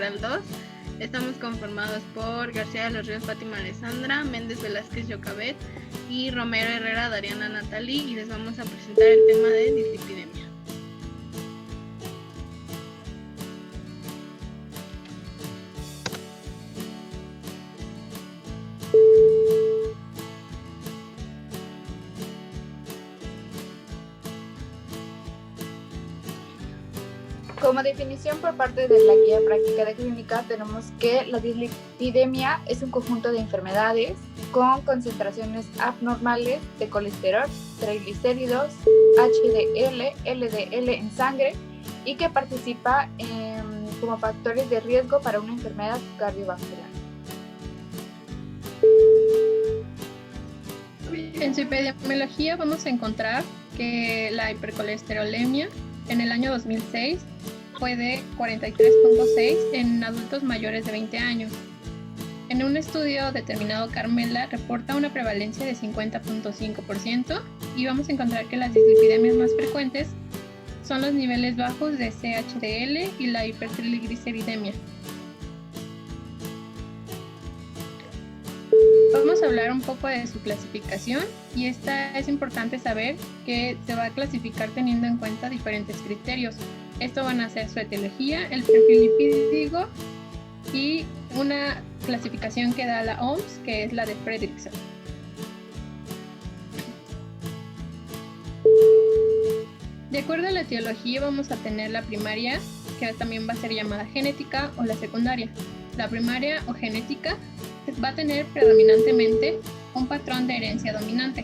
General 2. Estamos conformados por García de los Ríos Fátima Alessandra, Méndez Velázquez Yocabet y Romero Herrera Dariana Natali, y les vamos a presentar el tema de dislipidemia. Como definición por parte de la Guía Práctica de Clínica, tenemos que la dislipidemia es un conjunto de enfermedades con concentraciones abnormales de colesterol, triglicéridos, HDL, LDL en sangre y que participa como factores de riesgo para una enfermedad cardiovascular. En su epidemiología vamos a encontrar que la hipercolesterolemia en el año 2006 fue de 43.6 en adultos mayores de 20 años. En un estudio determinado, Carmela reporta una prevalencia de 50.5% y vamos a encontrar que las dislipidemias más frecuentes son los niveles bajos de CHDL y la hipertrigliceridemia. Vamos a hablar un poco de su clasificación, y esta es importante saber que se va a clasificar teniendo en cuenta diferentes criterios. Esto van a ser su etiología, el perfil lipídico y una clasificación que da la OMS, que es la de Fredrickson. De acuerdo a la etiología vamos a tener la primaria, que también va a ser llamada genética, o la secundaria. La primaria o genética va a tener predominantemente un patrón de herencia dominante.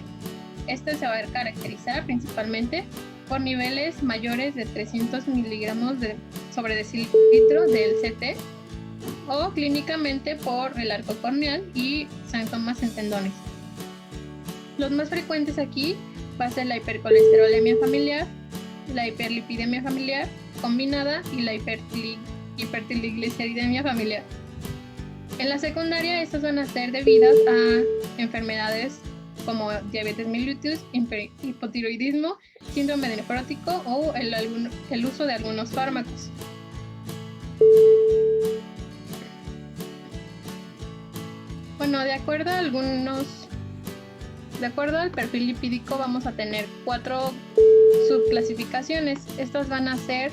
Este se va a caracterizar principalmente por niveles mayores de 300 miligramos sobre decilitro del CT, o clínicamente por el arco corneal y santomas en tendones. Los más frecuentes aquí va a ser la hipercolesterolemia familiar, la hiperlipidemia familiar combinada y la hipertrigliceridemia familiar. En la secundaria, estas van a ser debidas a enfermedades como diabetes mellitus, hipotiroidismo, síndrome nefrótico o el uso de algunos fármacos. Bueno, de acuerdo al perfil lipídico vamos a tener 4 subclasificaciones. Estas van a ser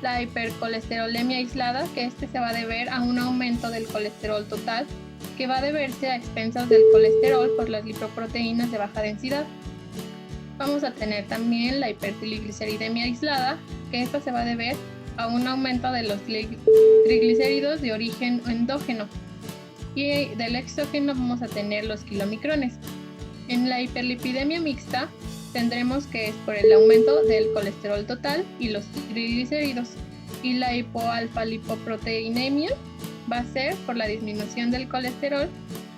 la hipercolesterolemia aislada, que se va a deber a un aumento del colesterol total, que va a deberse a expensas del colesterol por las lipoproteínas de baja densidad. Vamos a tener también la hipertrigliceridemia aislada, que esta se va a deber a un aumento de los triglicéridos de origen endógeno, y del exógeno vamos a tener los kilomicrones. En la hiperlipidemia mixta tendremos que es por el aumento del colesterol total y los triglicéridos, y la hipoalfa-lipoproteinemia va a ser por la disminución del colesterol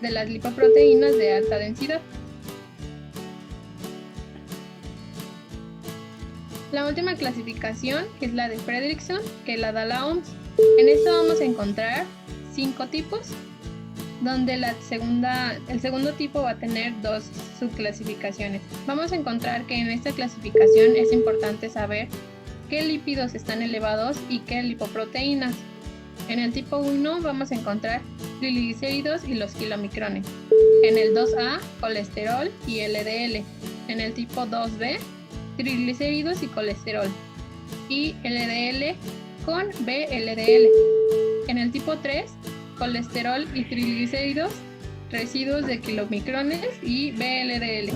de las lipoproteínas de alta densidad. La última clasificación, que es la de Fredrickson, que la da la OMS. En esta vamos a encontrar 5 tipos, donde el segundo tipo va a tener 2 subclasificaciones. Vamos a encontrar que en esta clasificación es importante saber qué lípidos están elevados y qué lipoproteínas. En el tipo 1 vamos a encontrar triglicéridos y los kilomicrones. En el 2A, colesterol y LDL. En el tipo 2B, triglicéridos y colesterol, y LDL con VLDL. En el tipo 3, colesterol y triglicéridos, residuos de kilomicrones y VLDL.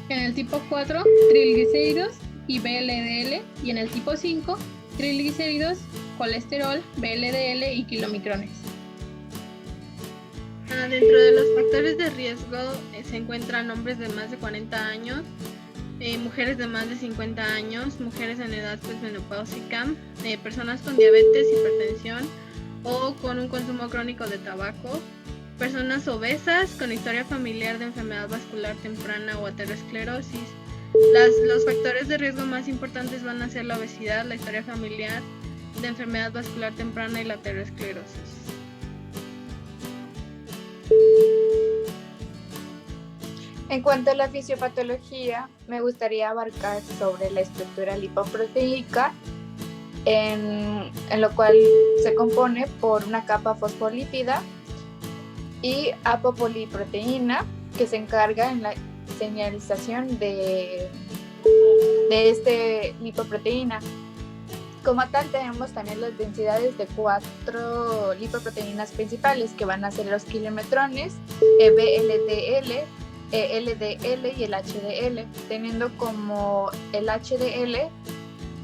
En el tipo 4, triglicéridos y VLDL, y en el tipo 5, triglicéridos, colesterol, VLDL y kilomicrones. Dentro de los factores de riesgo se encuentran hombres de más de 40 años, mujeres de más de 50 años, mujeres en edad menopáusica, personas con diabetes, hipertensión o con un consumo crónico de tabaco, personas obesas con historia familiar de enfermedad vascular temprana o aterosclerosis. Los factores de riesgo más importantes van a ser la obesidad, la historia familiar de enfermedad vascular temprana y la aterosclerosis. En cuanto a la fisiopatología, me gustaría abarcar sobre la estructura lipoproteica en lo cual se compone por una capa fosfolípida y apopoliproteína, que se encarga en la señalización de este lipoproteína. Como tal, tenemos también las densidades de 4 lipoproteínas principales, que van a ser los kilometrones, VLDL, LDL y el HDL, teniendo como el HDL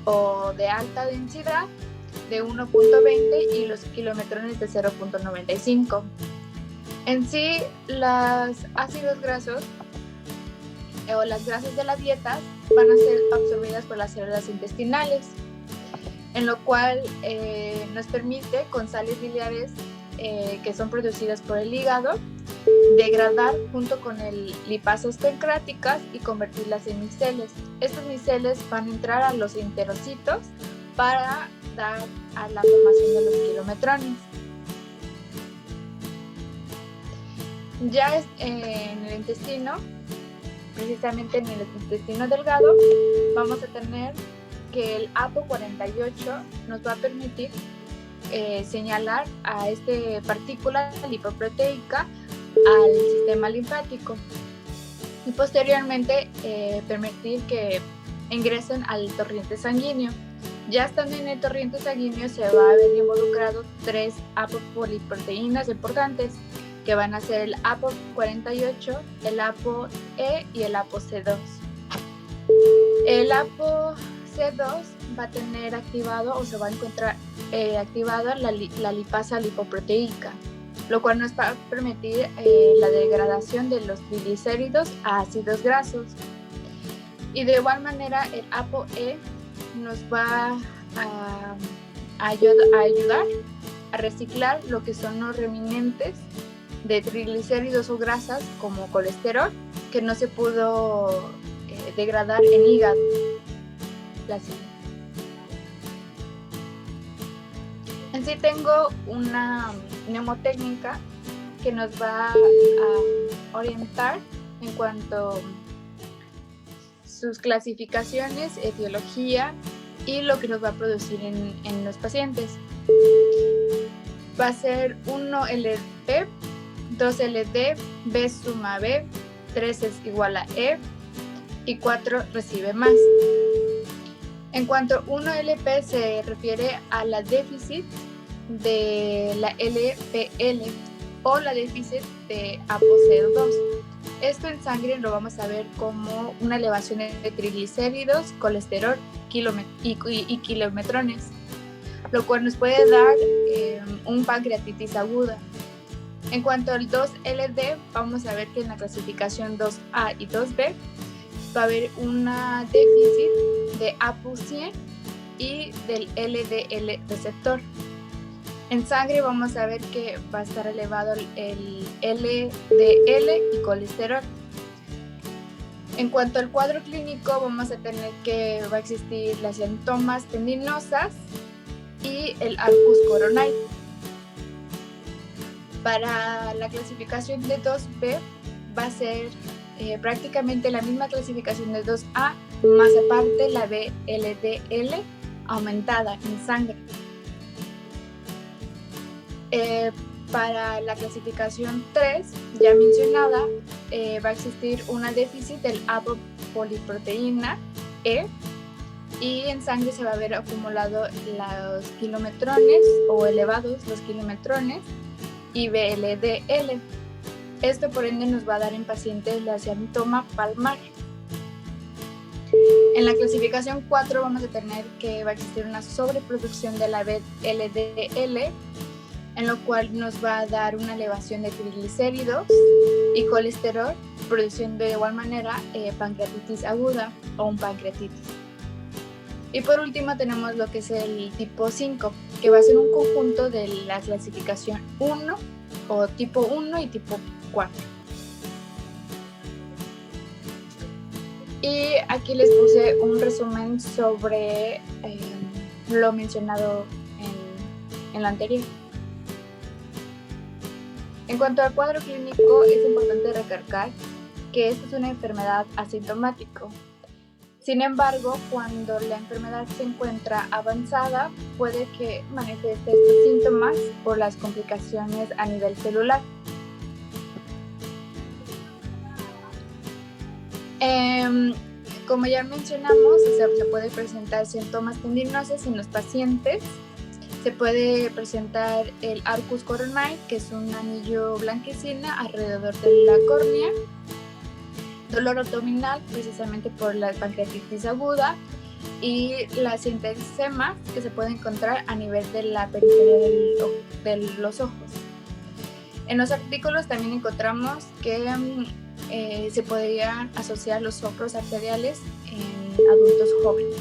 o de alta densidad de 1.20 y los kilometrones de 0.95. En sí, los ácidos grasos o las grasas de la dieta van a ser absorbidas por las células intestinales, en lo cual nos permite, con sales biliares que son producidas por el hígado, degradar junto con el lipasas pancreáticas y convertirlas en miceles. Estos miceles van a entrar a los enterocitos para dar a la formación de los kilometrones. Ya en el intestino, precisamente en el intestino delgado, vamos a tener que el APO48 nos va a permitir señalar a esta partícula lipoproteica al sistema linfático y posteriormente permitir que ingresen al torrente sanguíneo. Ya estando en el torrente sanguíneo se va a ver involucrado 3 apopoliproteínas importantes, que van a ser el APO48, el ApoE y el ApoC2. El ApoC2 va a tener activado o se va a encontrar activada la lipasa lipoproteica, lo cual nos va a permitir la degradación de los triglicéridos a ácidos grasos. Y de igual manera el ApoE nos va a ayudar a reciclar lo que son los remanentes de triglicéridos o grasas como colesterol que no se pudo degradar en hígado. En sí tengo una mnemotécnica que nos va a orientar en cuanto a sus clasificaciones, etiología y lo que nos va a producir en los pacientes. Va a ser 1-LP, 2-LD, B suma B, 3 es igual a E y 4 recibe más. En cuanto a 1-LP se refiere a la déficit de la LPL o la déficit de ApoC2. Esto en sangre lo vamos a ver como una elevación de triglicéridos, colesterol y kilometrones, lo cual nos puede dar un pancreatitis aguda. En cuanto al 2-LD, vamos a ver que en la clasificación 2A y 2B va a haber una déficit de APO100 y del LDL receptor. En sangre vamos a ver que va a estar elevado el LDL y colesterol. En cuanto al cuadro clínico, vamos a tener que va a existir las ciantomas tendinosas y el arcus coronae. Para la clasificación de 2B va a ser prácticamente la misma clasificación de 2A, más aparte la VLDL aumentada en sangre. Para la clasificación 3, ya mencionada, va a existir una déficit del apopoliproteína E y en sangre se va a ver acumulado los kilometrones o elevados los kilometrones y VLDL. Esto por ende nos va a dar en pacientes la cianotoma palmar. En la clasificación 4 vamos a tener que va a existir una sobreproducción de la VLDL, en lo cual nos va a dar una elevación de triglicéridos y colesterol, produciendo de igual manera pancreatitis aguda o un pancreatitis. Y por último tenemos lo que es el tipo 5, que va a ser un conjunto de la clasificación 1 o tipo 1 y tipo 4. Y aquí les puse un resumen sobre lo mencionado en lo anterior. En cuanto al cuadro clínico, es importante recalcar que esta es una enfermedad asintomática. Sin embargo, cuando la enfermedad se encuentra avanzada, puede que manifieste estos síntomas por las complicaciones a nivel celular. Como ya mencionamos, se puede presentar síntomas tendinosos en los pacientes. Se puede presentar el arcus coronae, que es un anillo blanquecina alrededor de la córnea. Dolor abdominal, precisamente por la pancreatitis aguda. Y las centesemas, que se pueden encontrar a nivel de la periferia de los ojos. En los artículos también encontramos que se podrían asociar los soplos arteriales en adultos jóvenes.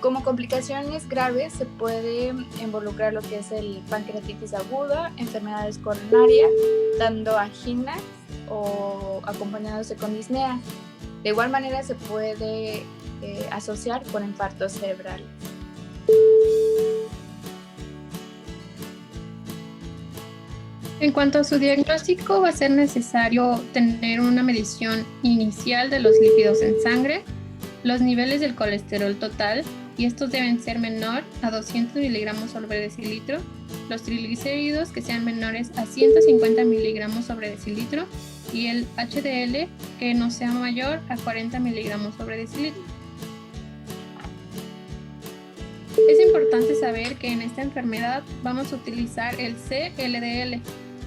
Como complicaciones graves se puede involucrar lo que es el pancreatitis aguda, enfermedades coronarias, dando anginas o acompañándose con disnea. De igual manera se puede asociar con infartos cerebrales. En cuanto a su diagnóstico, va a ser necesario tener una medición inicial de los lípidos en sangre, los niveles del colesterol total, y estos deben ser menor a 200 miligramos sobre decilitro, los triglicéridos que sean menores a 150 miligramos sobre decilitro y el HDL que no sea mayor a 40 miligramos sobre decilitro. Es importante saber que en esta enfermedad vamos a utilizar el CLDL,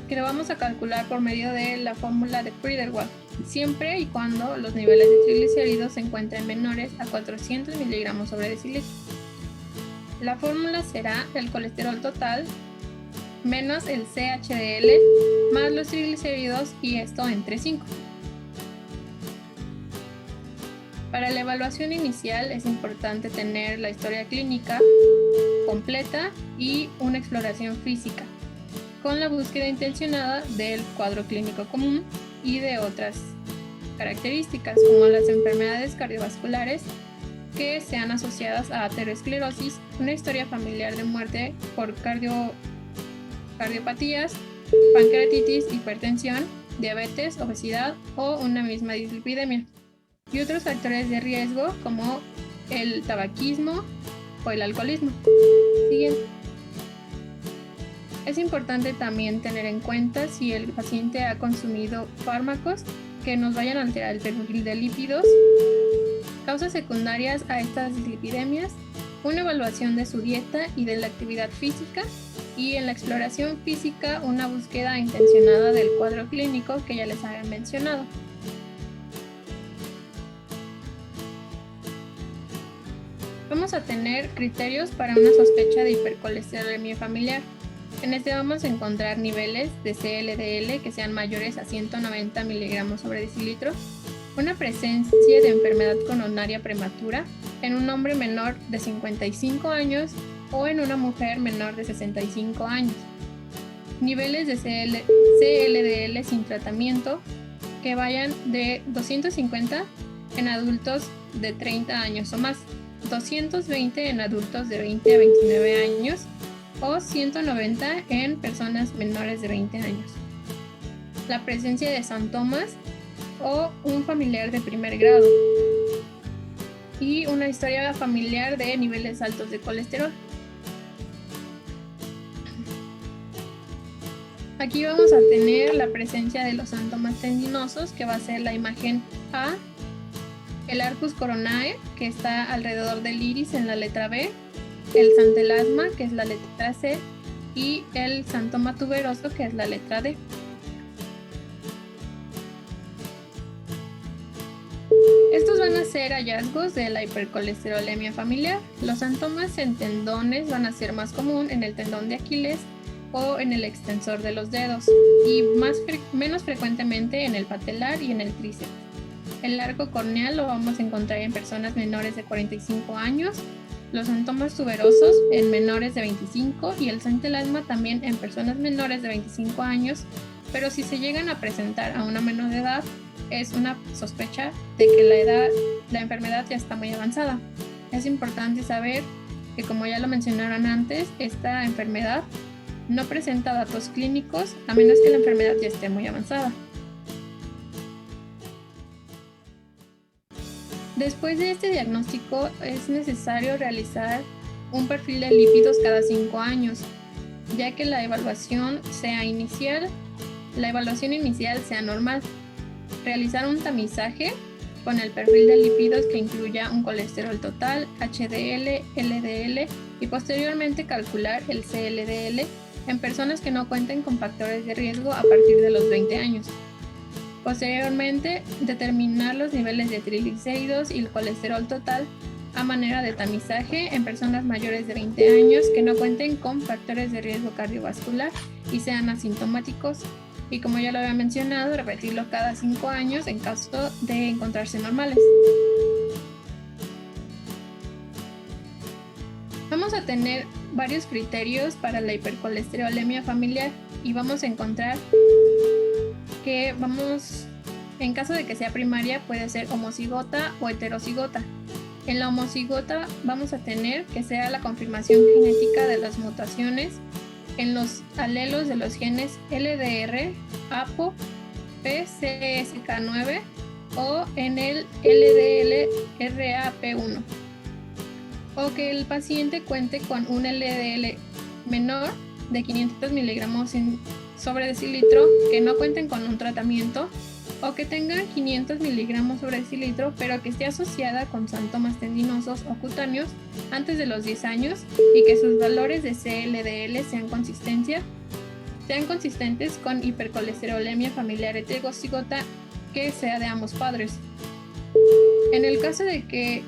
que lo vamos a calcular por medio de la fórmula de Friedewald, siempre y cuando los niveles de triglicéridos se encuentren menores a 400 miligramos sobre decilitro. La fórmula será el colesterol total menos el CHDL más los triglicéridos, y esto entre 5. Para la evaluación inicial es importante tener la historia clínica completa y una exploración física, con la búsqueda intencionada del cuadro clínico común y de otras características como las enfermedades cardiovasculares que sean asociadas a aterosclerosis, una historia familiar de muerte por cardiopatías, pancreatitis, hipertensión, diabetes, obesidad o una misma dislipidemia, y otros factores de riesgo como el tabaquismo o el alcoholismo. Siguiente. Es importante también tener en cuenta si el paciente ha consumido fármacos que nos vayan a alterar el perfil de lípidos, causas secundarias a estas dislipidemias, una evaluación de su dieta y de la actividad física, y en la exploración física una búsqueda intencionada del cuadro clínico que ya les había mencionado. Vamos a tener criterios para una sospecha de hipercolesterolemia familiar. En este vamos a encontrar niveles de CLDL que sean mayores a 190 miligramos sobre decilitro, una presencia de enfermedad coronaria prematura en un hombre menor de 55 años o en una mujer menor de 65 años, niveles de CLDL sin tratamiento que vayan de 250 en adultos de 30 años o más, 220 en adultos de 20 a 29 años o 190 en personas menores de 20 años. La presencia de santomas o un familiar de primer grado y una historia familiar de niveles altos de colesterol. Aquí vamos a tener la presencia de los santomas tendinosos, que va a ser la imagen A, el arcus coronae, que está alrededor del iris en la letra B, el santelasma, que es la letra C, y el santoma tuberoso, que es la letra D. Estos van a ser hallazgos de la hipercolesterolemia familiar. Los santomas en tendones van a ser más común en el tendón de Aquiles o en el extensor de los dedos, y menos frecuentemente en el patelar y en el tríceps. El arco corneal lo vamos a encontrar en personas menores de 45 años, los santomas tuberosos en menores de 25 y el santelasma también en personas menores de 25 años, pero si se llegan a presentar a una menor de edad, es una sospecha de que la enfermedad ya está muy avanzada. Es importante saber que, como ya lo mencionaron antes, esta enfermedad no presenta datos clínicos a menos que la enfermedad ya esté muy avanzada. Después de este diagnóstico es necesario realizar un perfil de lípidos cada 5 años, ya que la evaluación inicial sea normal. Realizar un tamizaje con el perfil de lípidos que incluya un colesterol total, HDL, LDL y posteriormente calcular el CLDL en personas que no cuenten con factores de riesgo a partir de los 20 años. Posteriormente, determinar los niveles de triglicéridos y el colesterol total a manera de tamizaje en personas mayores de 20 años que no cuenten con factores de riesgo cardiovascular y sean asintomáticos. Y como ya lo había mencionado, repetirlo cada 5 años en caso de encontrarse normales. Vamos a tener varios criterios para la hipercolesterolemia familiar y vamos a encontrar que en caso de que sea primaria, puede ser homocigota o heterocigota. En la homocigota vamos a tener que sea la confirmación genética de las mutaciones en los alelos de los genes LDR, APO, PCSK9 o en el LDL-RAP1. O que el paciente cuente con un LDL menor de 500 miligramos sobre decilitro, que no cuenten con un tratamiento, o que tengan 500 miligramos sobre decilitro, pero que esté asociada con santomas tendinosos o cutáneos antes de los 10 años y que sus valores de CLDL sean consistentes con hipercolesterolemia familiar heterocigota que sea de ambos padres. En el caso de que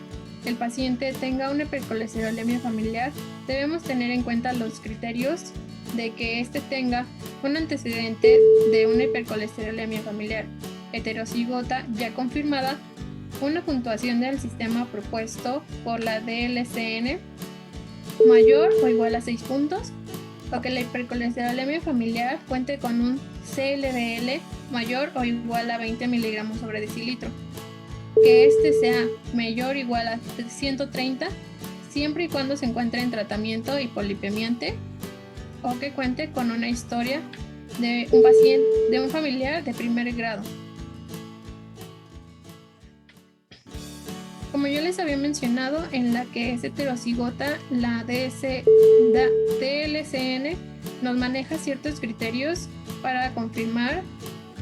el paciente tenga una hipercolesterolemia familiar, debemos tener en cuenta los criterios de que éste tenga un antecedente de una hipercolesterolemia familiar heterocigota ya confirmada, una puntuación del sistema propuesto por la DLCN mayor o igual a 6 puntos, o que la hipercolesterolemia familiar cuente con un CLDL mayor o igual a 20 miligramos sobre decilitro, que este sea mayor o igual a 130 siempre y cuando se encuentre en tratamiento hipolipemiante, o que cuente con una historia de un familiar de primer grado. Como yo les había mencionado, en la que es heterocigota, la DLCN nos maneja ciertos criterios para confirmar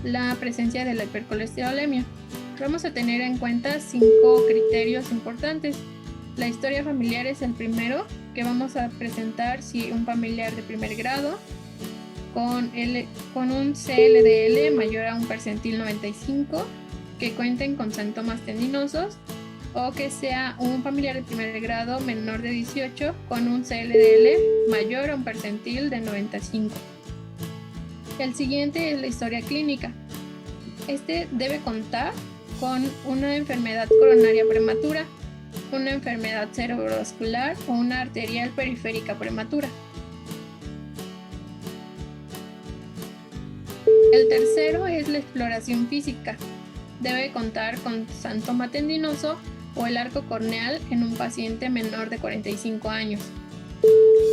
la presencia de la hipercolesterolemia. Vamos a tener en cuenta 5 criterios importantes. La historia familiar es el primero, que vamos a presentar si un familiar de primer grado con un CLDL mayor a un percentil 95, que cuenten con síntomas tendinosos, o que sea un familiar de primer grado menor de 18 con un CLDL mayor a un percentil de 95. El siguiente es la historia clínica. Este debe contar con una enfermedad coronaria prematura, una enfermedad cerebrovascular o una arterial periférica prematura. El tercero es la exploración física. Debe contar con santoma tendinoso o el arco corneal en un paciente menor de 45 años.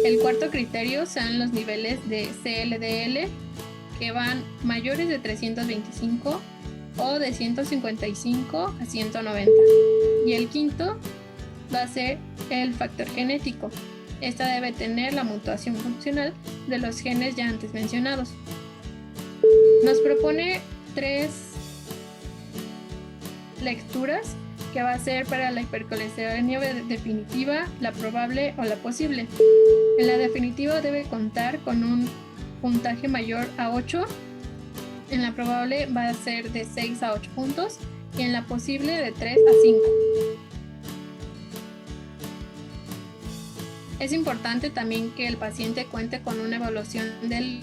El cuarto criterio son los niveles de CLDL, que van mayores de 325 o de 155 a 190. Y el quinto va a ser el factor genético. Esta debe tener la mutación funcional de los genes ya antes mencionados. Nos propone 3 lecturas que va a ser para la hipercolesterolemia definitiva, la probable o la posible. En la definitiva debe contar con un puntaje mayor a 8, en la probable va a ser de 6 a 8 puntos y en la posible de 3 a 5. Es importante también que el paciente cuente con una evaluación de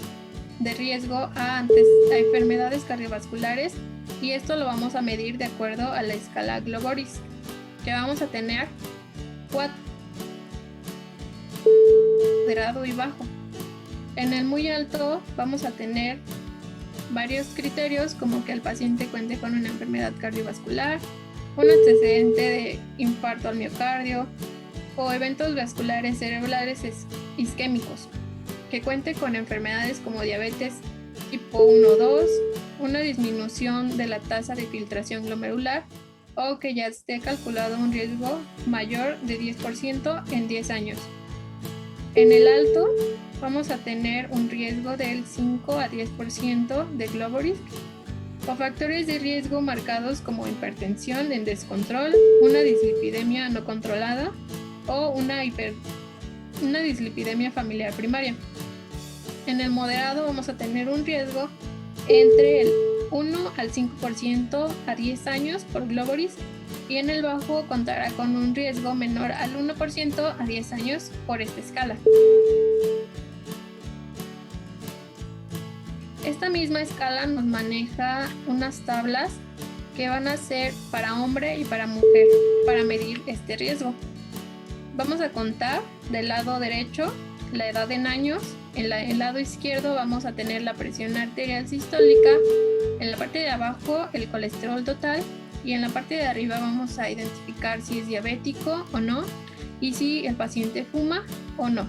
riesgo a enfermedades cardiovasculares, y esto lo vamos a medir de acuerdo a la escala Globoris, que vamos a tener 4, moderado y bajo. En el muy alto vamos a tener varios criterios, como que el paciente cuente con una enfermedad cardiovascular, un antecedente de infarto al miocardio o eventos vasculares cerebrales isquémicos, que cuente con enfermedades como diabetes tipo 1 o 2, una disminución de la tasa de filtración glomerular o que ya esté calculado un riesgo mayor de 10% en 10 años. En el alto vamos a tener un riesgo del 5 a 10% de global risk, o factores de riesgo marcados como hipertensión en descontrol, una dislipidemia no controlada o una dislipidemia familiar primaria. En el moderado vamos a tener un riesgo entre el 1 al 5% a 10 años por global risk, y en el bajo contará con un riesgo menor al 1% a 10 años por esta escala. Esta misma escala nos maneja unas tablas que van a ser para hombre y para mujer para medir este riesgo. Vamos a contar del lado derecho la edad en años, en el lado izquierdo vamos a tener la presión arterial sistólica, en la parte de abajo el colesterol total y en la parte de arriba vamos a identificar si es diabético o no y si el paciente fuma o no.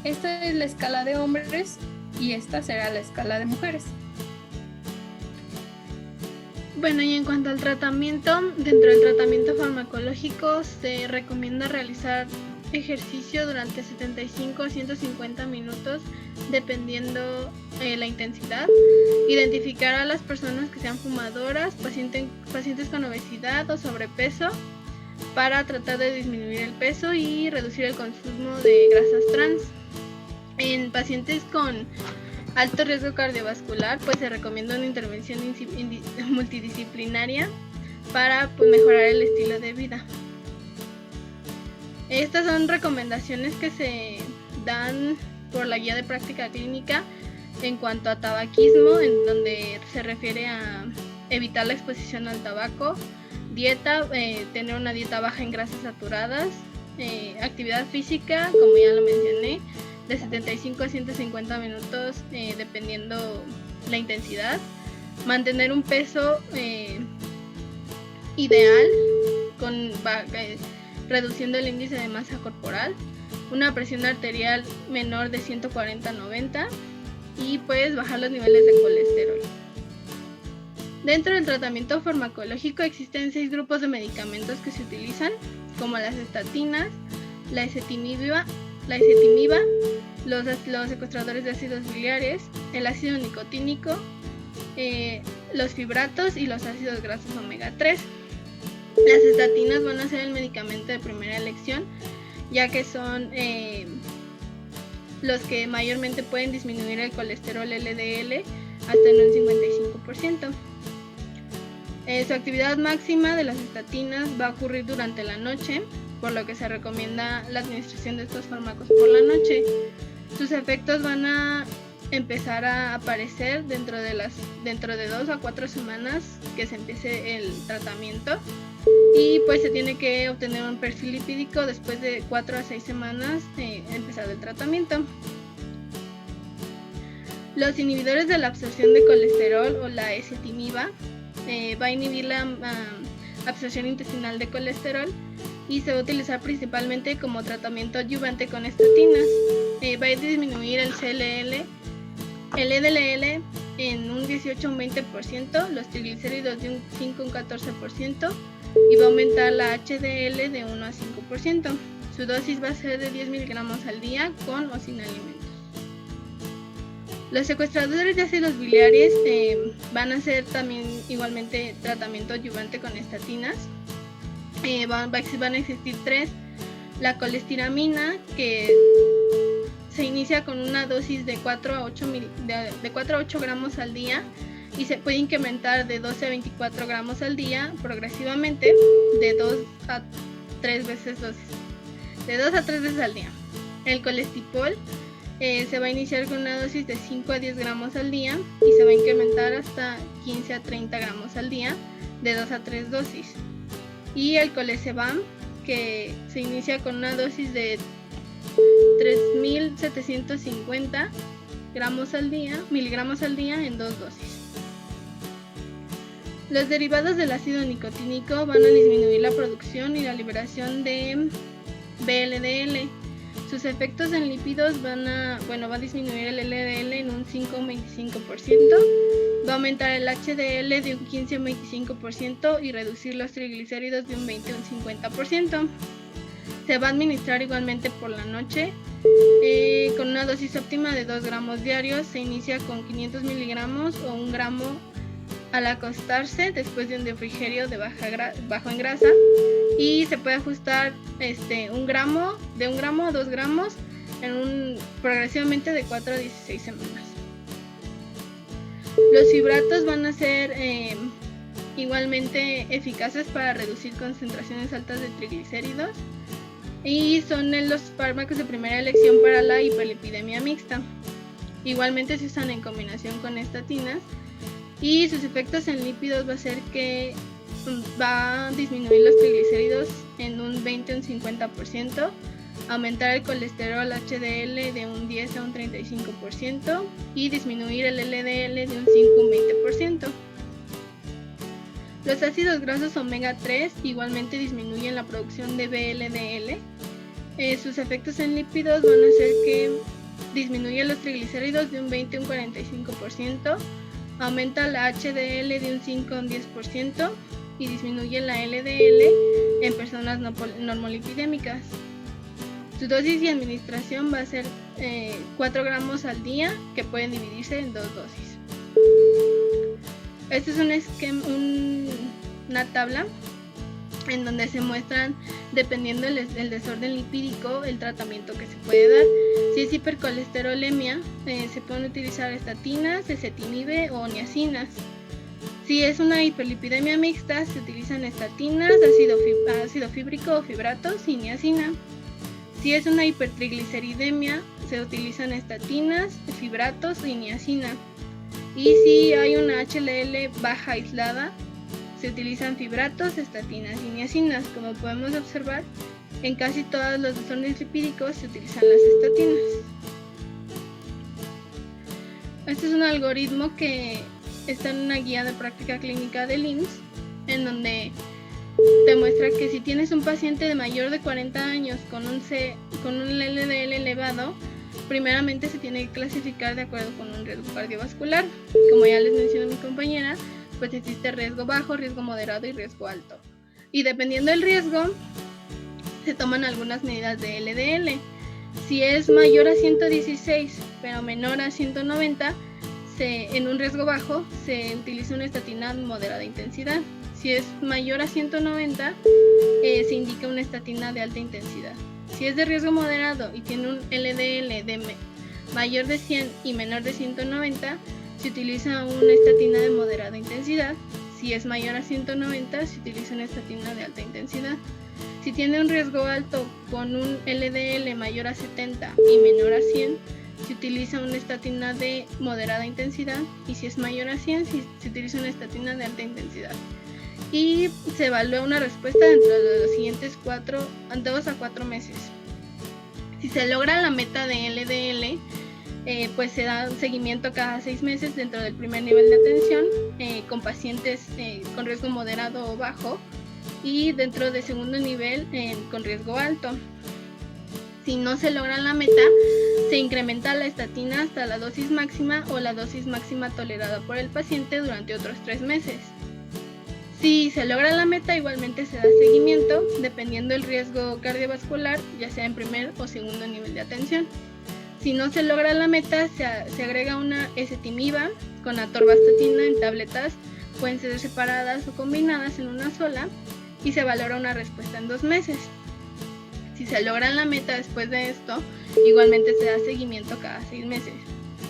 Esta es la escala de hombres y esta será la escala de mujeres. Bueno, y en cuanto al tratamiento, dentro del tratamiento farmacológico se recomienda realizar ejercicio durante 75 a 150 minutos dependiendo la intensidad, identificar a las personas que sean fumadoras, pacientes con obesidad o sobrepeso para tratar de disminuir el peso y reducir el consumo de grasas trans. En pacientes con alto riesgo cardiovascular, pues se recomienda una intervención multidisciplinaria para mejorar el estilo de vida. Estas son recomendaciones que se dan por la guía de práctica clínica en cuanto a tabaquismo, en donde se refiere a evitar la exposición al tabaco, dieta, tener una dieta baja en grasas saturadas, actividad física, como ya lo mencioné, de 75 a 150 minutos dependiendo la intensidad, mantener un peso ideal reduciendo el índice de masa corporal, una presión arterial menor de 140/90 y pues bajar los niveles de colesterol. Dentro del tratamiento farmacológico existen 6 grupos de medicamentos que se utilizan, como las estatinas, la ezetimiba, los secuestradores de ácidos biliares, el ácido nicotínico, los fibratos y los ácidos grasos omega 3. Las estatinas van a ser el medicamento de primera elección, ya que son los que mayormente pueden disminuir el colesterol LDL hasta en un 55%. Su actividad máxima de las estatinas va a ocurrir durante la noche, por lo que se recomienda la administración de estos fármacos por la noche. Sus efectos van a empezar a aparecer dentro de 2 a 4 semanas que se empiece el tratamiento, y pues se tiene que obtener un perfil lipídico después de 4 a 6 semanas de empezado el tratamiento. Los inhibidores de la absorción de colesterol o la ezetimiba va a inhibir la absorción intestinal de colesterol y se va a utilizar principalmente como tratamiento adyuvante con estatinas. Va a disminuir el CLL, el LDL en un 18 a un 20%, los triglicéridos de un 5 a un 14% y va a aumentar la HDL de 1 a 5%. Su dosis va a ser de 10 miligramos al día con o sin alimentos. Los secuestradores de ácidos biliares van a hacer también igualmente tratamiento adyuvante con estatinas. Van a existir 3. La colestiramina, que se inicia con una dosis de 4 a 8 gramos al día y se puede incrementar de 12 a 24 gramos al día progresivamente de 2 a 3 veces al día. El colestipol se va a iniciar con una dosis de 5 a 10 gramos al día y se va a incrementar hasta 15 a 30 gramos al día de 2 a 3 dosis. Y el colesebam, que se inicia con una dosis de 3.750 miligramos al día en 2 dosis. Los derivados del ácido nicotínico van a disminuir la producción y la liberación de VLDL. Sus efectos en lípidos va a disminuir el LDL en un 5 a un 25% Va a aumentar el HDL de un 15 a un 25% y reducir los triglicéridos de un 20 a un 50%. Se va a administrar igualmente por la noche con una dosis óptima de 2 gramos diarios. Se inicia con 500 miligramos o 1 gramo al acostarse después de un refrigerio de bajo en grasa, y se puede ajustar de 1 gramo a 2 gramos progresivamente de 4 a 16 semanas. Los fibratos van a ser igualmente eficaces para reducir concentraciones altas de triglicéridos y son los fármacos de primera elección para la hiperlipidemia mixta. Igualmente se usan en combinación con estatinas y sus efectos en lípidos va a ser que va a disminuir los triglicéridos en un 20 a un 50%, aumentar el colesterol HDL de un 10 a un 35% y disminuir el LDL de un 5 a un 20%. Los ácidos grasos omega 3 igualmente disminuyen la producción de VLDL. Sus efectos en lípidos van a hacer que disminuya los triglicéridos de un 20 a un 45%, aumenta la HDL de un 5 a un 10% y disminuye la LDL en personas normolipidémicas. Su dosis y administración va a ser 4 gramos al día, que pueden dividirse en 2 dosis. Este es una tabla en donde se muestran, dependiendo del desorden lipídico, el tratamiento que se puede dar. Si es hipercolesterolemia, se pueden utilizar estatinas, ezetimibe o niacinas. Si es una hiperlipidemia mixta, se utilizan estatinas, ácido fíbrico o fibratos y niacina. Si es una hipertrigliceridemia, se utilizan estatinas, fibratos y niacina. Y si hay una HDL baja aislada, se utilizan fibratos, estatinas y niacinas. Como podemos observar, en casi todos los desórdenes lipídicos se utilizan las estatinas. Este es un algoritmo que está en una guía de práctica clínica del IMSS, en donde te muestra que si tienes un paciente de mayor de 40 años con un LDL elevado, primeramente se tiene que clasificar de acuerdo con un riesgo cardiovascular. Como ya les mencionó mi compañera, pues existe riesgo bajo, riesgo moderado y riesgo alto. Y dependiendo del riesgo, se toman algunas medidas de LDL. Si es mayor a 116 pero menor a 190, en un riesgo bajo se utiliza una estatina de moderada intensidad. Si es mayor a 190, se indica una estatina de alta intensidad. Si es de riesgo moderado y tiene un LDL de mayor de 100 y menor de 190, se utiliza una estatina de moderada intensidad. Si es mayor a 190, se utiliza una estatina de alta intensidad. Si tiene un riesgo alto con un LDL mayor a 70 y menor a 100, se utiliza una estatina de moderada intensidad. Y si es mayor a 100, se utiliza una estatina de alta intensidad. Y se evalúa una respuesta dentro de los siguientes 2 a 4 meses. Si se logra la meta de LDL, pues se da un seguimiento cada 6 meses dentro del primer nivel de atención con pacientes con riesgo moderado o bajo, y dentro del segundo nivel con riesgo alto. Si no se logra la meta, se incrementa la estatina hasta la dosis máxima o la dosis máxima tolerada por el paciente durante otros 3 meses. Si se logra la meta, igualmente se da seguimiento dependiendo del riesgo cardiovascular, ya sea en primer o segundo nivel de atención. Si no se logra la meta, se agrega una ezetimiba con atorvastatina en tabletas, pueden ser separadas o combinadas en una sola, y se valora una respuesta en 2 meses. Si se logra la meta después de esto, igualmente se da seguimiento cada 6 meses.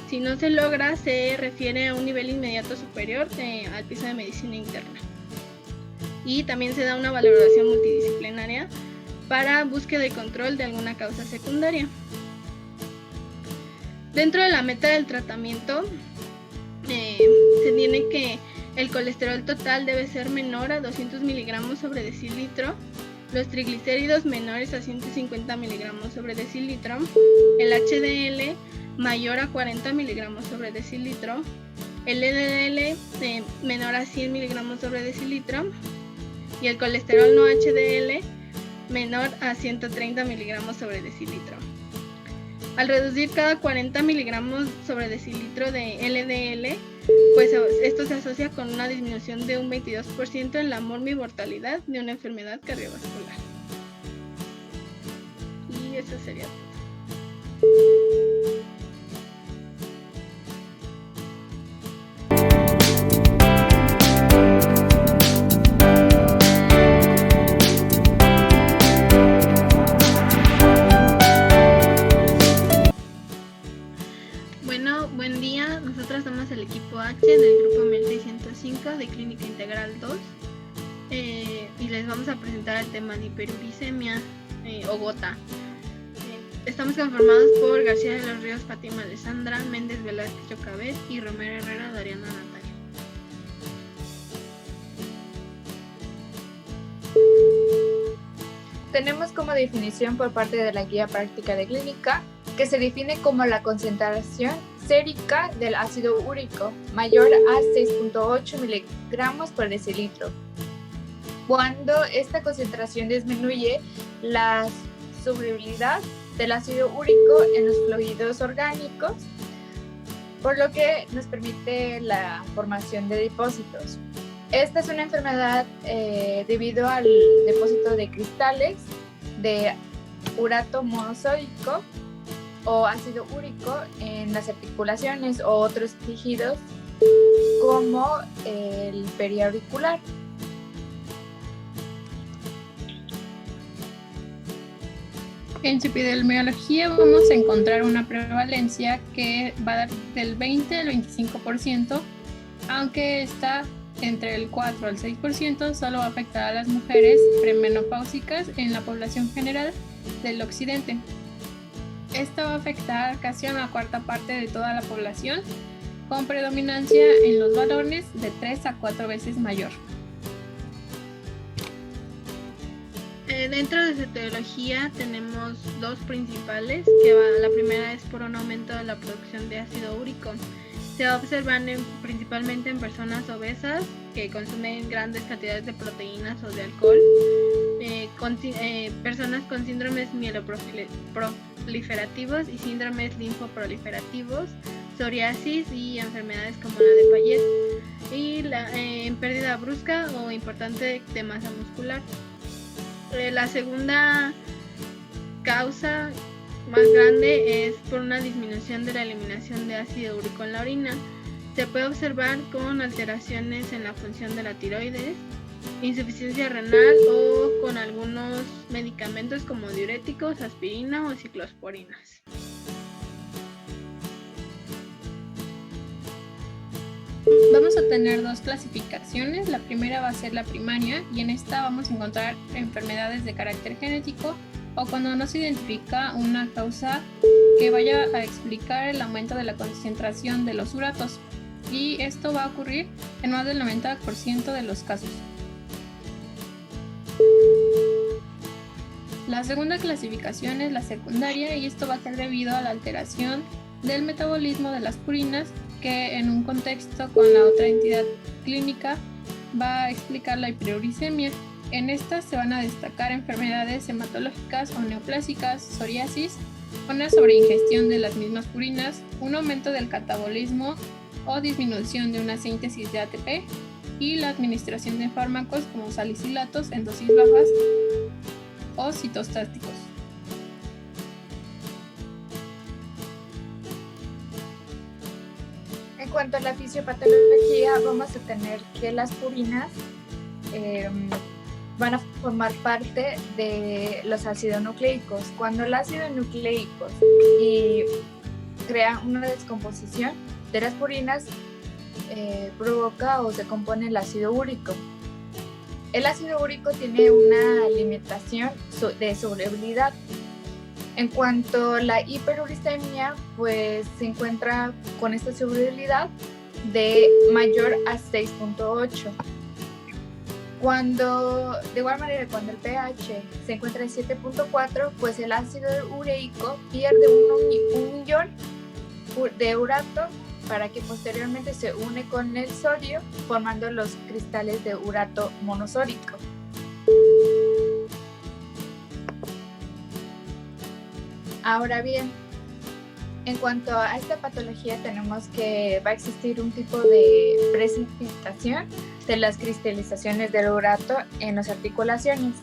Si no se logra, se refiere a un nivel inmediato superior al piso de medicina interna. Y también se da una valoración multidisciplinaria para búsqueda y control de alguna causa secundaria. Dentro de la meta del tratamiento, se tiene que el colesterol total debe ser menor a 200 miligramos sobre decilitro, los triglicéridos menores a 150 miligramos sobre decilitro, el HDL mayor a 40 miligramos sobre decilitro, el LDL menor a 100 miligramos sobre decilitro y el colesterol no HDL menor a 130 miligramos sobre decilitro. Al reducir cada 40 miligramos sobre decilitro de LDL, pues esto se asocia con una disminución de un 22% en la mortalidad de una enfermedad cardiovascular. Y eso sería todo. Bueno, buen día. Nosotros somos el equipo H del grupo 1605 de Clínica Integral 2 y les vamos a presentar el tema de hiperuricemia o gota. Estamos conformados por García de los Ríos, Fátima Alessandra, Méndez Velázquez Chocabet y Romero Herrera Dariana Natalia. Tenemos como definición por parte de la guía práctica de clínica que se define como la concentración sérica del ácido úrico mayor a 6.8 miligramos por decilitro. Cuando esta concentración disminuye la solubilidad del ácido úrico en los fluidos orgánicos, por lo que nos permite la formación de depósitos. Esta es una enfermedad debido al depósito de cristales de urato monosódico o ácido úrico en las articulaciones o otros tejidos como el periauricular. En su epidemiología vamos a encontrar una prevalencia que va a dar del 20 al 25%, aunque está entre el 4 al 6%, solo va a afectar a las mujeres premenopáusicas en la población general del occidente. Esto va a afectar casi a una cuarta parte de toda la población, con predominancia en los varones de 3 a 4 veces mayor. Dentro de su etiología tenemos dos principales, la primera es por un aumento de la producción de ácido úrico. Se va a observar principalmente en personas obesas que consumen grandes cantidades de proteínas o de alcohol, personas con síndromes mieloproliferativos y síndromes linfoproliferativos, psoriasis y enfermedades como la de Payet, y en pérdida brusca o importante de masa muscular. La segunda causa más grande es por una disminución de la eliminación de ácido úrico en la orina. Se puede observar con alteraciones en la función de la tiroides, insuficiencia renal o con algunos medicamentos como diuréticos, aspirina o ciclosporinas. Vamos a tener dos clasificaciones. La primera va a ser la primaria y en esta vamos a encontrar enfermedades de carácter genético o cuando no se identifica una causa que vaya a explicar el aumento de la concentración de los uratos, y esto va a ocurrir en más del 90% de los casos. La segunda clasificación es la secundaria y esto va a ser debido a la alteración del metabolismo de las purinas que en un contexto con la otra entidad clínica va a explicar la hiperuricemia. En estas se van a destacar enfermedades hematológicas o neoplásicas, psoriasis, una sobreingestión de las mismas purinas, un aumento del catabolismo o disminución de una síntesis de ATP y la administración de fármacos como salicilatos en dosis bajas o citostásticos. En cuanto a la fisiopatología, vamos a tener que las purinas van a formar parte de los ácidos nucleicos. Cuando el ácido nucleico crea una descomposición de las purinas, provoca o se compone el ácido úrico. El ácido úrico tiene una limitación de solubilidad. En cuanto a la hiperuricemia, pues se encuentra con esta solubilidad de mayor a 6.8. De igual manera, cuando el pH se encuentra en 7.4, pues el ácido ureico pierde un ion de urato para que posteriormente se une con el sodio formando los cristales de urato monosódico. Ahora bien, En cuanto a esta patología, tenemos que va a existir un tipo de precipitación de las cristalizaciones del urato en las articulaciones.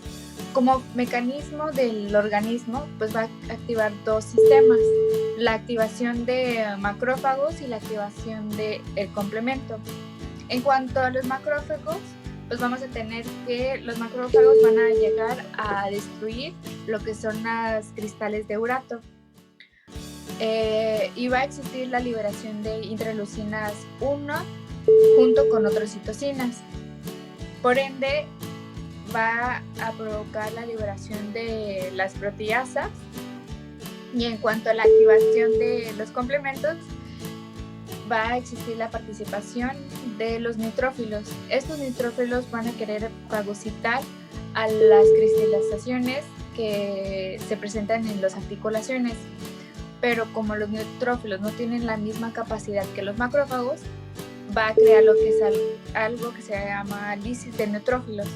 Como mecanismo del organismo, pues va a activar dos sistemas, la activación de macrófagos y la activación del complemento. En cuanto a los macrófagos, pues vamos a tener que los macrófagos van a llegar a destruir lo que son las cristales de urato. Y va a existir la liberación de interleucinas 1 junto con otras citocinas. Por ende, va a provocar la liberación de las proteasas. Y en cuanto a la activación de los complementos, va a existir la participación de los neutrófilos. Estos neutrófilos van a querer fagocitar a las cristalizaciones que se presentan en las articulaciones. Pero como los neutrófilos no tienen la misma capacidad que los macrófagos, va a crear lo que es algo que se llama lisis de neutrófilos,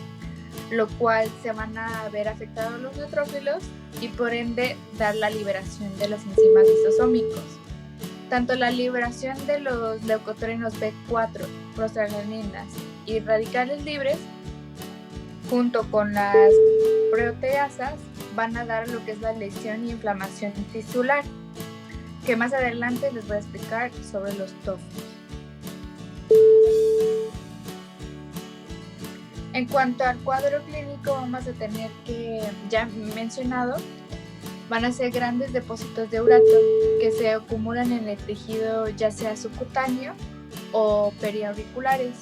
lo cual se van a ver afectados los neutrófilos y por ende dar la liberación de las enzimas lisosómicos. Tanto la liberación de los leucotrienos B4, prostaglandinas y radicales libres, junto con las proteasas, van a dar lo que es la lesión y inflamación tisular, que más adelante les voy a explicar sobre los TOFOS. En cuanto al cuadro clínico, vamos a tener que, ya mencionado, van a ser grandes depósitos de urato que se acumulan en el tejido ya sea subcutáneo o periauriculares.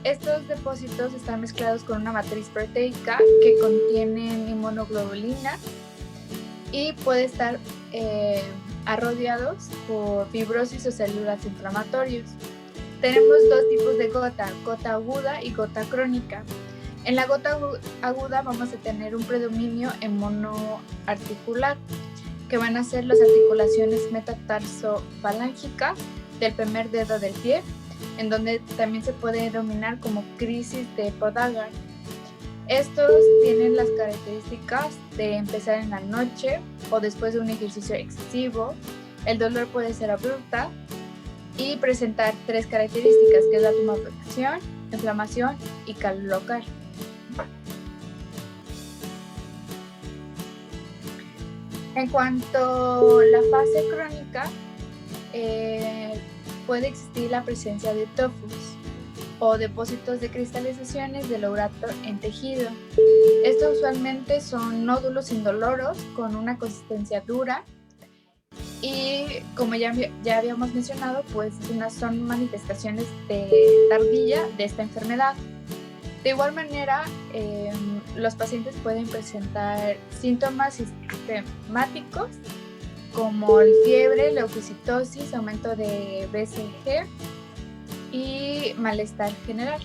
Estos depósitos están mezclados con una matriz proteica que contiene inmunoglobulina y puede estar rodeados por fibrosis o células inflamatorias. Tenemos dos tipos de gota aguda y gota crónica. En la gota aguda vamos a tener un predominio en monoarticular, que van a ser las articulaciones metatarsofalángicas del primer dedo del pie, en donde también se puede denominar como crisis de Podagar. Estos tienen las características de empezar en la noche o después de un ejercicio excesivo. El dolor puede ser abrupta y presentar tres características, que es la tumefación, inflamación y calor local. En cuanto a la fase crónica, puede existir la presencia de TOFOS o depósitos de cristalizaciones del urato en tejido. Estos usualmente son nódulos indoloros con una consistencia dura y, como ya habíamos mencionado, pues son manifestaciones tardía de esta enfermedad. De igual manera, los pacientes pueden presentar síntomas sistemáticos como fiebre, leucocitosis, aumento de BCG y malestar general.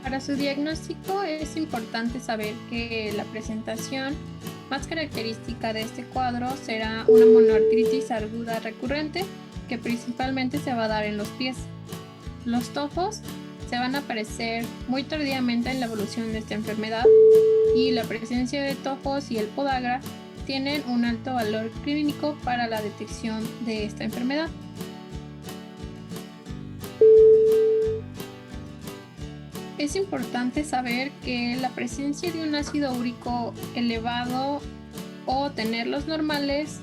Para su diagnóstico es importante saber que la presentación más característica de este cuadro será una monoartritis aguda recurrente, que principalmente se va a dar en los pies. Los TOFOS se van a aparecer muy tardíamente en la evolución de esta enfermedad y la presencia de TOFOS y el podagra tienen un alto valor clínico para la detección de esta enfermedad. Es importante saber que la presencia de un ácido úrico elevado o tenerlos normales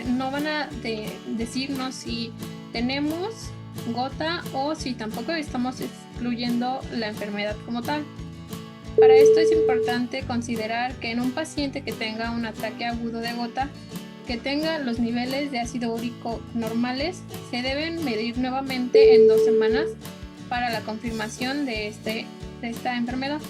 no van a decirnos si tenemos gota o si tampoco estamos excluyendo la enfermedad como tal. Para esto es importante considerar que en un paciente que tenga un ataque agudo de gota, que tenga los niveles de ácido úrico normales, se deben medir nuevamente en 2 semanas para la confirmación de esta enfermedad.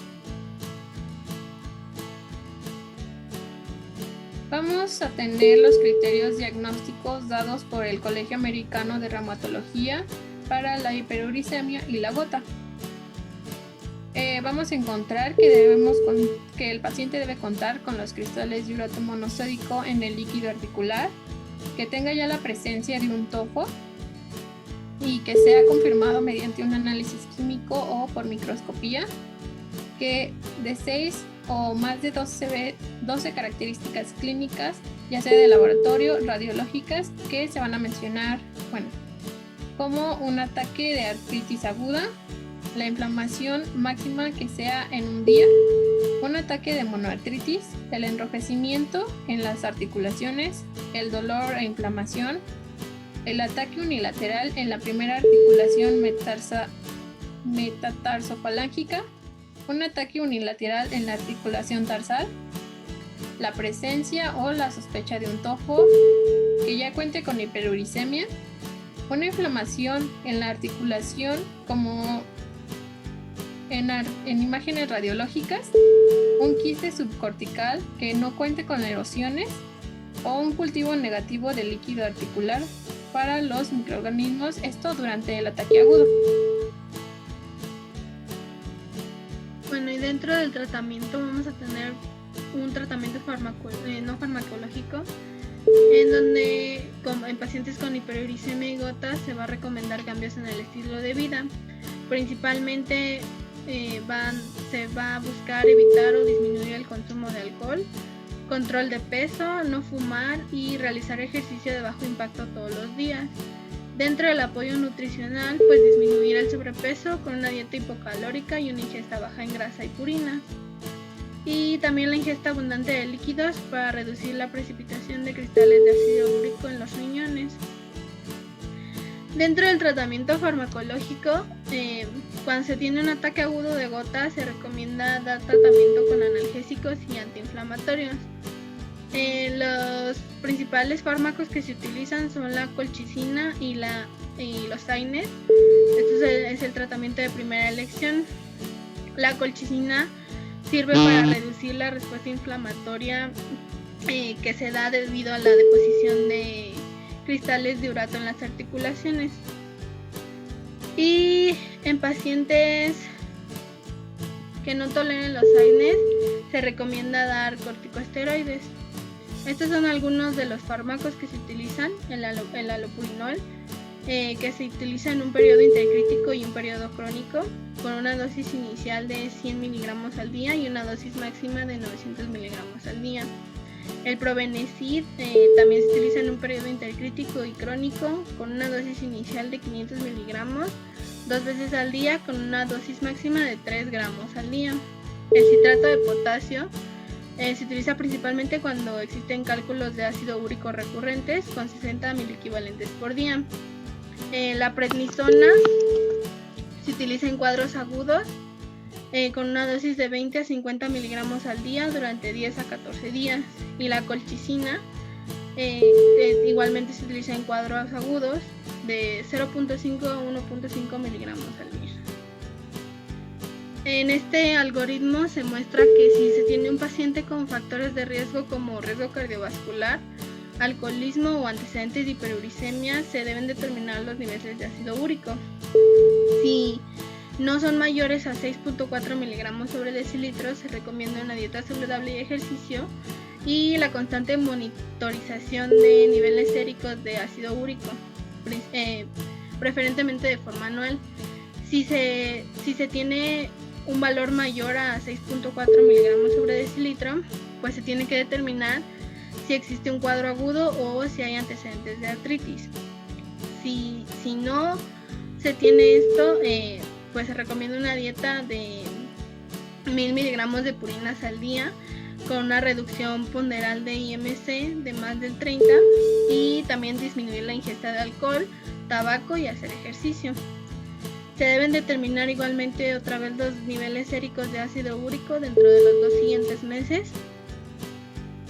Vamos a tener los criterios diagnósticos dados por el Colegio Americano de Reumatología para la hiperuricemia y la gota. Vamos a encontrar que el paciente debe contar con los cristales de urato monosódico en el líquido articular, que tenga ya la presencia de un TOFO y que sea confirmado mediante un análisis químico o por microscopía, que de 6 o más de 12 características clínicas, ya sea de laboratorio, radiológicas, que se van a mencionar, como un ataque de artritis aguda, la inflamación máxima que sea en un día, un ataque de monoartritis, el enrojecimiento en las articulaciones, el dolor e inflamación, el ataque unilateral en la primera articulación metatarsofalágica, un ataque unilateral en la articulación tarsal, la presencia o la sospecha de un TOFO que ya cuente con hiperuricemia, una inflamación en la articulación como en imágenes radiológicas, un quiste subcortical que no cuente con erosiones o un cultivo negativo de líquido articular para los microorganismos, esto durante el ataque agudo. Bueno, y dentro del tratamiento vamos a tener un tratamiento no farmacológico, en donde en pacientes con hiperuricemia y gota se va a recomendar cambios en el estilo de vida. Principalmente se va a buscar evitar o disminuir el consumo de alcohol, control de peso, no fumar y realizar ejercicio de bajo impacto todos los días. Dentro del apoyo nutricional, pues disminuir el sobrepeso con una dieta hipocalórica y una ingesta baja en grasa y purina. Y también la ingesta abundante de líquidos para reducir la precipitación de cristales de ácido úrico en los riñones. Dentro del tratamiento farmacológico, cuando se tiene un ataque agudo de gota, se recomienda dar tratamiento con analgésicos y antiinflamatorios. Los principales fármacos que se utilizan son la colchicina y los AINES. Esto es el tratamiento de primera elección. La colchicina sirve para reducir la respuesta inflamatoria que se da debido a la deposición de cristales de urato en las articulaciones. Y en pacientes que no toleren los AINES se recomienda dar corticosteroides. Estos son algunos de los fármacos que se utilizan, el alopurinol, que se utiliza en un periodo intercrítico y un periodo crónico, con una dosis inicial de 100 miligramos al día y una dosis máxima de 900 miligramos al día. El Probenecid también se utiliza en un periodo intercrítico y crónico, con una dosis inicial de 500 miligramos 2 veces al día, con una dosis máxima de 3 gramos al día. El citrato de potasio se utiliza principalmente cuando existen cálculos de ácido úrico recurrentes con 60 miliequivalentes por día. La prednisona se utiliza en cuadros agudos con una dosis de 20 a 50 miligramos al día durante 10 a 14 días. Y la colchicina igualmente se utiliza en cuadros agudos de 0.5 a 1.5 miligramos al día. En este algoritmo se muestra que si se tiene un paciente con factores de riesgo como riesgo cardiovascular, alcoholismo o antecedentes de hiperuricemia, se deben determinar los niveles de ácido úrico. Si no son mayores a 6.4 miligramos sobre decilitro, se recomienda una dieta saludable y ejercicio y la constante monitorización de niveles séricos de ácido úrico, preferentemente de forma anual. Si se tiene un valor mayor a 6.4 miligramos sobre decilitro, pues se tiene que determinar si existe un cuadro agudo o si hay antecedentes de artritis. Si no se tiene esto, pues se recomienda una dieta de 1000 miligramos de purinas al día con una reducción ponderal de IMC de más del 30 y también disminuir la ingesta de alcohol, tabaco y hacer ejercicio. Se deben determinar igualmente otra vez los niveles séricos de ácido úrico dentro de los 2 siguientes meses.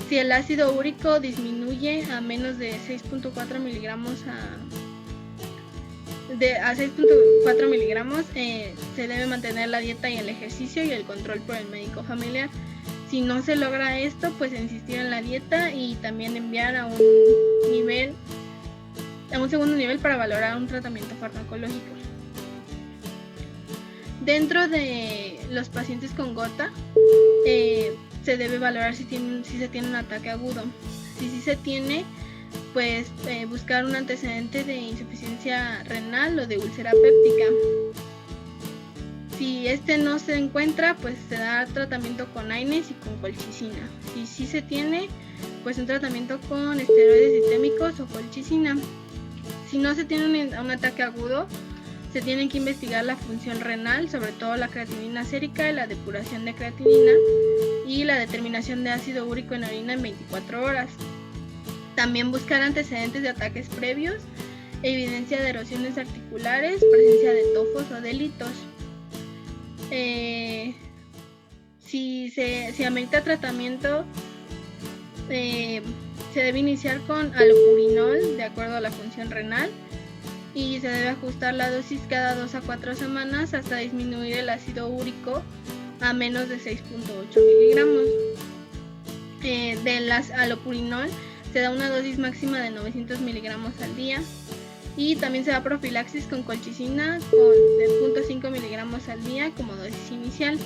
Si el ácido úrico disminuye a menos de 6.4 miligramos a 6.4 miligramos, se debe mantener la dieta y el ejercicio y el control por el médico familiar. Si no se logra esto, pues insistir en la dieta y también enviar a un segundo nivel para valorar un tratamiento farmacológico. Dentro de los pacientes con gota, se debe valorar si se tiene un ataque agudo. Si sí se tiene, pues buscar un antecedente de insuficiencia renal o de úlcera péptica. Si este no se encuentra, pues se da tratamiento con AINES y con colchicina. Si sí se tiene, pues un tratamiento con esteroides sistémicos o colchicina. Si no se tiene un ataque agudo, se tiene que investigar la función renal, sobre todo la creatinina sérica, la depuración de creatinina y la determinación de ácido úrico en orina en 24 horas. También buscar antecedentes de ataques previos, evidencia de erosiones articulares, presencia de tofos o delitos. Si amerita tratamiento, se debe iniciar con allopurinol de acuerdo a la función renal y se debe ajustar la dosis cada 2 a 4 semanas hasta disminuir el ácido úrico a menos de 6.8 miligramos. Del allopurinol se da una dosis máxima de 900 miligramos al día y también se da profilaxis con colchicina de 0.5 miligramos al día como dosis inicial.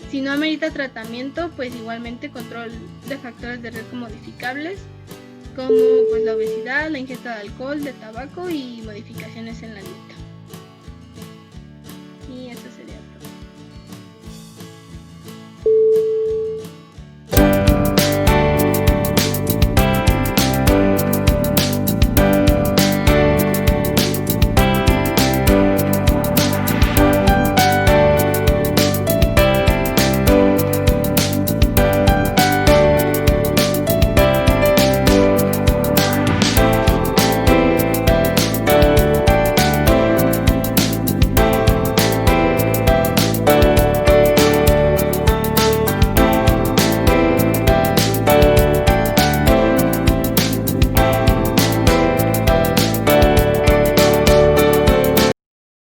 Si no amerita tratamiento, pues igualmente control de factores de riesgo modificables como pues la obesidad, la ingesta de alcohol, de tabaco y modificaciones en la dieta. Y eso sería.